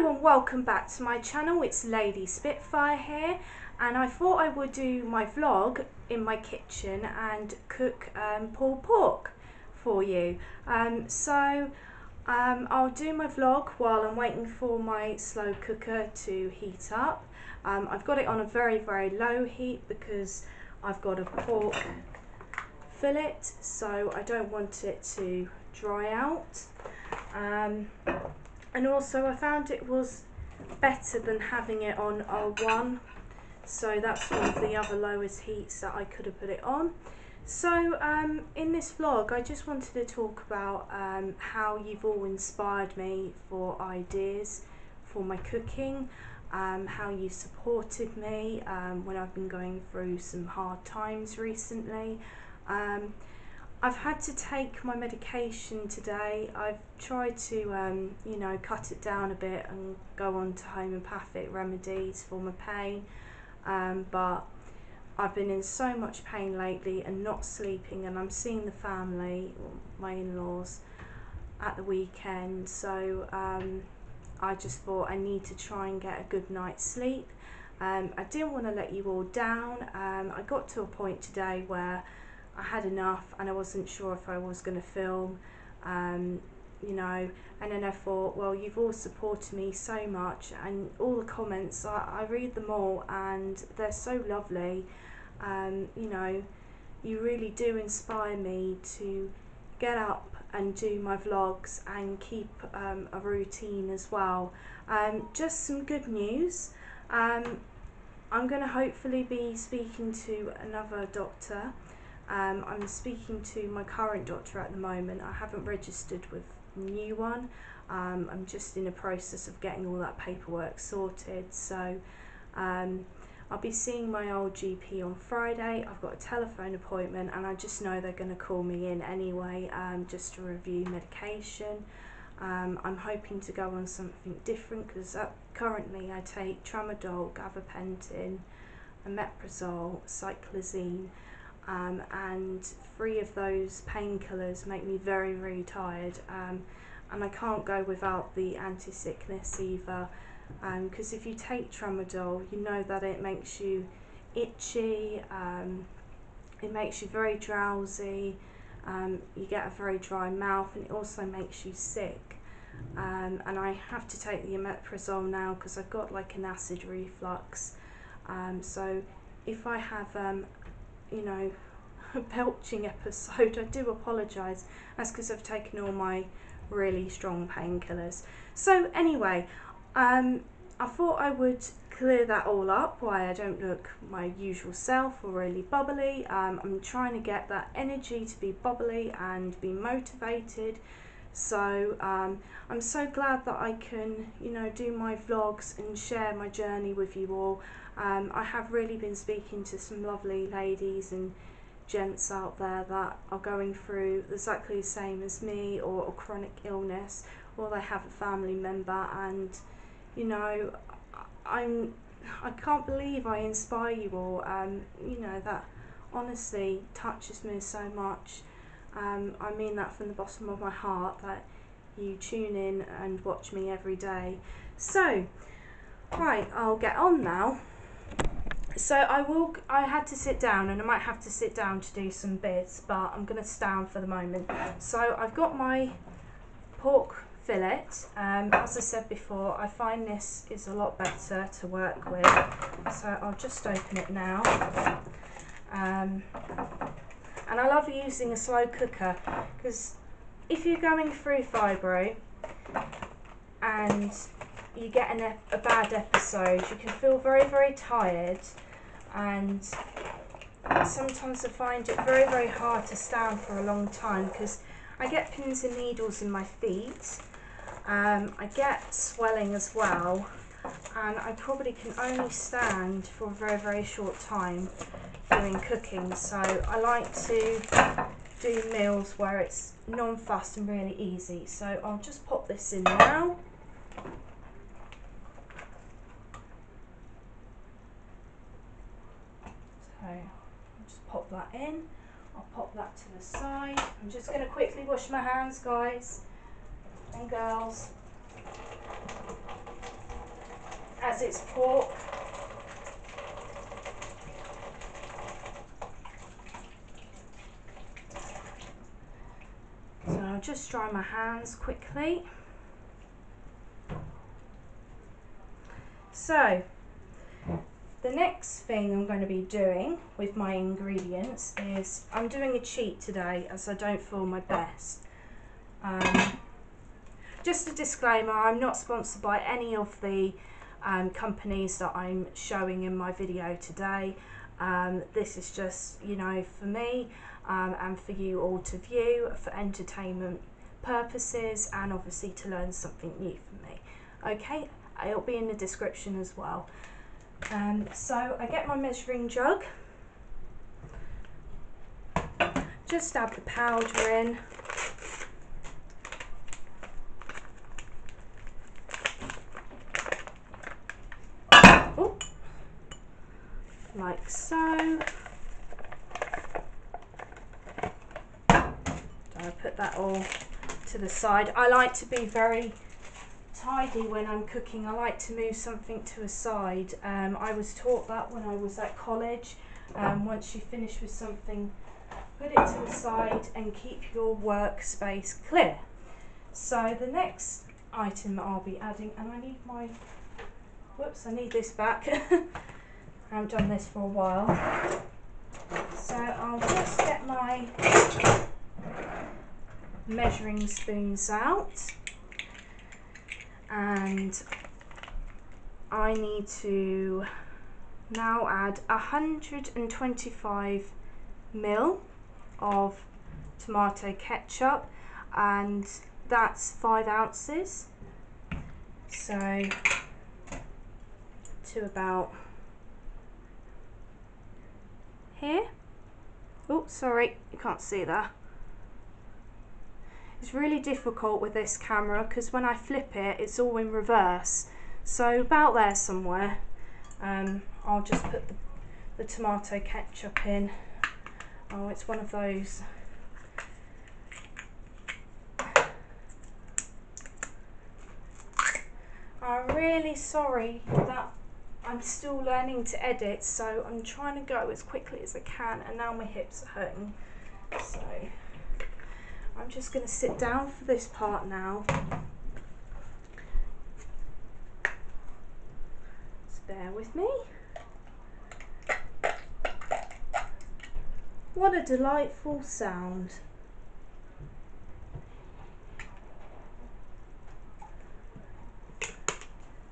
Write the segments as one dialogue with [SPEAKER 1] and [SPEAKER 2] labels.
[SPEAKER 1] Hello and welcome back to my channel. It's Lady Spitfire here, and I thought I would do my vlog in my kitchen and cook pulled pork for you. I'll do my vlog while I'm waiting for my slow cooker to heat up. I've got it on a very low heat because I've got a pork fillet, so I don't want it to dry out. And also I found it was better than having it on R1, so that's one of the other lowest heats that I could have put it on. So in this vlog I just wanted to talk about how you've all inspired me for ideas for my cooking, how you supported me when I've been going through some hard times recently. I've had to take my medication today. I've tried to, you know, cut it down a bit and go on to homeopathic remedies for my pain, but I've been in so much pain lately and not sleeping, and I'm seeing the family, my in-laws, at the weekend, so I just thought I need to try and get a good night's sleep. I didn't want to let you all down. I got to a point today where I had enough and I wasn't sure if I was going to film, you know, and then I thought, well, you've all supported me so much, and all the comments, I read them all and they're so lovely. You know, you really do inspire me to get up and do my vlogs and keep a routine as well. Just some good news. I'm going to hopefully be speaking to another doctor. I'm speaking to my current doctor at the moment. I haven't registered with a new one. I'm just in the process of getting all that paperwork sorted. So I'll be seeing my old GP on Friday. I've got a telephone appointment and I just know they're going to call me in anyway, just to review medication. I'm hoping to go on something different because currently I take tramadol, gabapentin, omeprazole, cyclizine. And 3 of those painkillers make me very tired, and I can't go without the anti-sickness either, because if you take tramadol, you know that it makes you itchy, it makes you very drowsy, you get a very dry mouth, and it also makes you sick. And I have to take the omeprazole now because I've got like an acid reflux, so if I have you know, a belching episode, I do apologise. That's because I've taken all my really strong painkillers. So anyway, I thought I would clear that all up, why I don't look my usual self or really bubbly. I'm trying to get that energy to be bubbly and be motivated. So I'm so glad that I can, you know, do my vlogs and share my journey with you all. I have really been speaking to some lovely ladies and gents out there that are going through exactly the same as me, or a chronic illness, or they have a family member, and you know, I can't believe I inspire you all. You know, that honestly touches me so much. I mean that from the bottom of my heart, that you tune in and watch me every day. So right, I'll get on now. So I had to sit down, and I might have to sit down to do some bits, but I'm going to stand for the moment. So I've got my pork fillet. As I said before, I find this is a lot better to work with, so I'll just open it now. And I love using a slow cooker, because if you're going through fibro and you get a bad episode, you can feel very tired, and sometimes I find it very hard to stand for a long time because I get pins and needles in my feet. I get swelling as well, and I probably can only stand for a very short time doing cooking. So I like to do meals where it's non-fussed and really easy. So I'll just pop this in now. So I'll just pop that in. I'll pop that to the side. I'm just going to quickly wash my hands, guys and girls. as it's pork. So I'll just dry my hands quickly. So the next thing I'm going to be doing with my ingredients is I'm doing a cheat today as I don't feel my best. Just a disclaimer, I'm not sponsored by any of the companies that I'm showing in my video today. This is just, you know, for me and for you all to view for entertainment purposes and obviously to learn something new from me. Okay, it'll be in the description as well. So I get my measuring jug, just add the powder in. Ooh, like so. I put that all to the side. I like to be very tidy when I'm cooking. I like to move something to a side. I was taught that when I was at college. Once you finish with something, put it to the side and keep your workspace clear. So the next item that I'll be adding, and I need my, whoops, I need this back. I haven't done this for a while. So I'll just get my measuring spoons out. And I need to now add 125 ml of tomato ketchup, and that's 5 ounces. So to about here. Oh, sorry, you can't see that. It's really difficult with this camera because when I flip it, it's all in reverse. So about there somewhere, I'll just put the tomato ketchup in. Oh, it's one of those. I'm really sorry that I'm still learning to edit, so I'm trying to go as quickly as I can, and now my hips are hurting. So I'm just going to sit down for this part now. Just bear with me. What a delightful sound.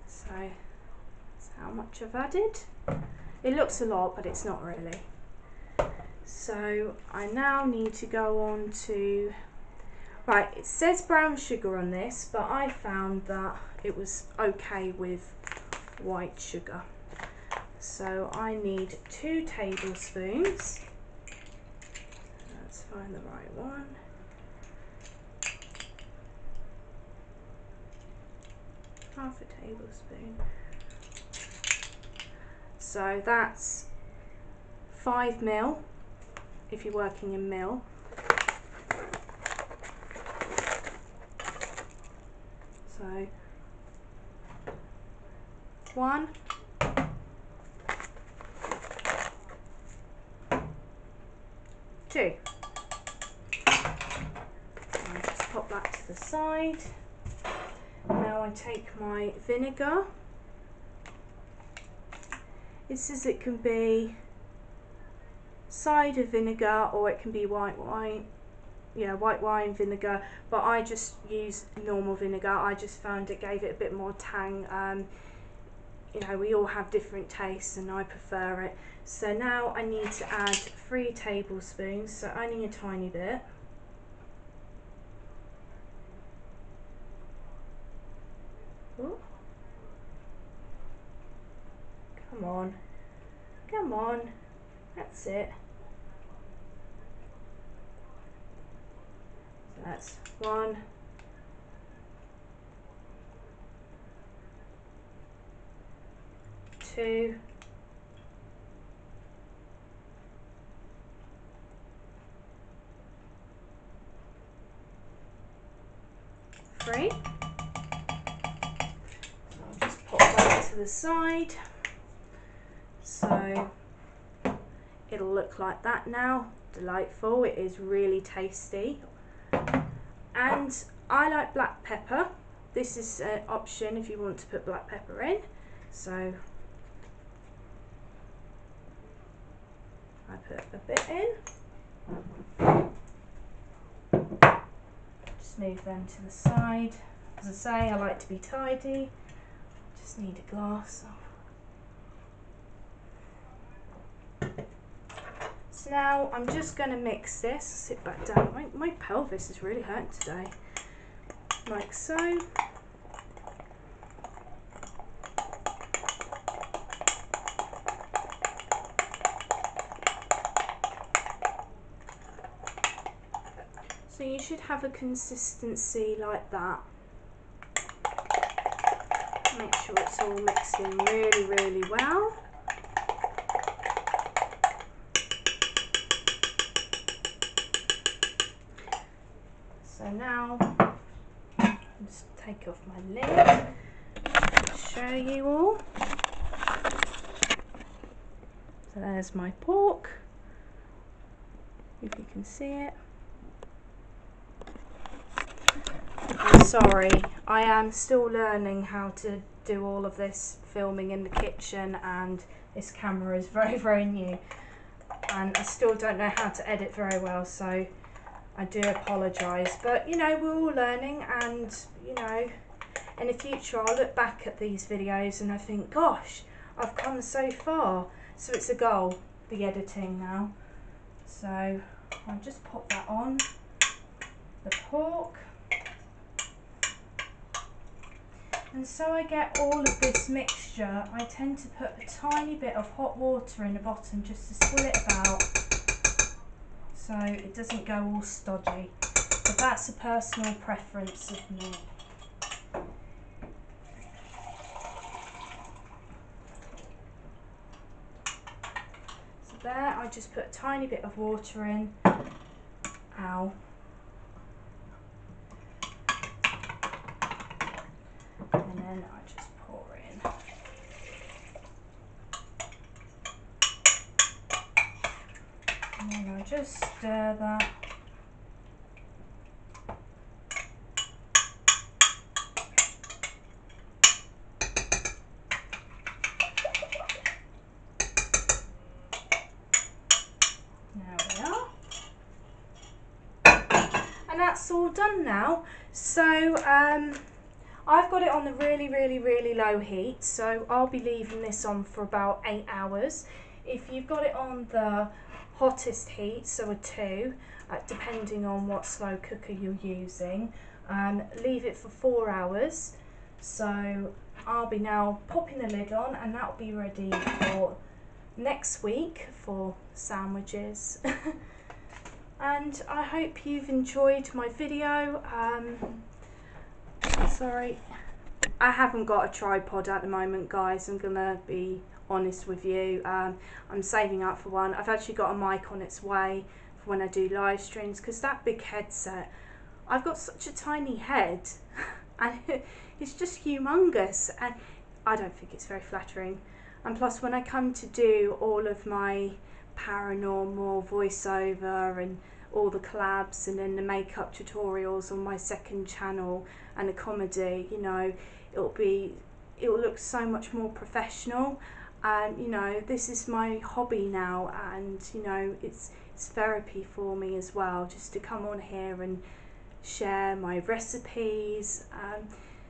[SPEAKER 1] So that's how much I've added. It looks a lot, but it's not really. So I now need to go on to, right, it says brown sugar on this, but I found that it was okay with white sugar. So I need 2 tablespoons. Let's find the right one. Half a tablespoon. So that's 5 ml if you're working in mil. So 1, 2. I'll just pop that to the side. Now I take my vinegar. It says it can be cider vinegar or it can be white wine. Yeah, white wine vinegar, but I just use normal vinegar. I just found it gave it a bit more tang. You know, we all have different tastes and I prefer it. So now I need to add 3 tablespoons, so only a tiny bit. Ooh. Come on, come on, that's it. So that's 1, 2, 3. So I'll just pop that to the side. So it'll look like that now. Delightful. It is really tasty. And I like black pepper. This is an option if you want to put black pepper in. So I put a bit in. Just move them to the side. As I say, I like to be tidy. Just need a glass. So now I'm just going to mix this. Sit back down. My pelvis is really hurting today. Like so. So you should have a consistency like that. Make sure it's all mixed in really, really well. So now, I'll just take off my lid, show you all. So there's my pork, if you can see it. I'm sorry, I am still learning how to do all of this filming in the kitchen, and this camera is very, very new, and I still don't know how to edit very well, so I do apologise. But you know, we're all learning, and you know, in the future I'll look back at these videos and I think, gosh, I've come so far. So it's a goal, the editing now. So I'll just pop that on the pork. And so I get all of this mixture, I tend to put a tiny bit of hot water in the bottom just to swill it about so it doesn't go all stodgy. But that's a personal preference of me. So there, I just put a tiny bit of water in. Ow. And then I just pour in. And then I just stir that. There we are. And that's all done now. So I've got it on the really, really, really low heat, so I'll be leaving this on for about 8 hours. If you've got it on the hottest heat, so a 2, depending on what slow cooker you're using, leave it for 4 hours. So I'll be now popping the lid on, and that'll be ready for next week for sandwiches. And I hope you've enjoyed my video. Sorry, I haven't got a tripod at the moment, guys. I'm gonna be honest with you. I'm saving up for one. I've actually got a mic on its way for when I do live streams, because that big headset, I've got such a tiny head and it's just humongous, and I don't think it's very flattering. And plus, when I come to do all of my paranormal voiceover and all the collabs and then the makeup tutorials on my second channel and the comedy, you know, it'll look so much more professional. And you know, this is my hobby now, and you know, it's therapy for me as well, just to come on here and share my recipes.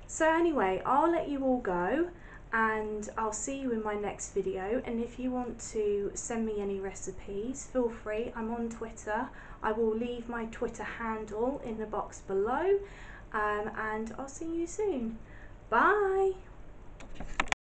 [SPEAKER 1] So anyway, I'll let you all go, and I'll see you in my next video. And if you want to send me any recipes, feel free. I'm on Twitter. I will leave my Twitter handle in the box below, and I'll see you soon. Bye.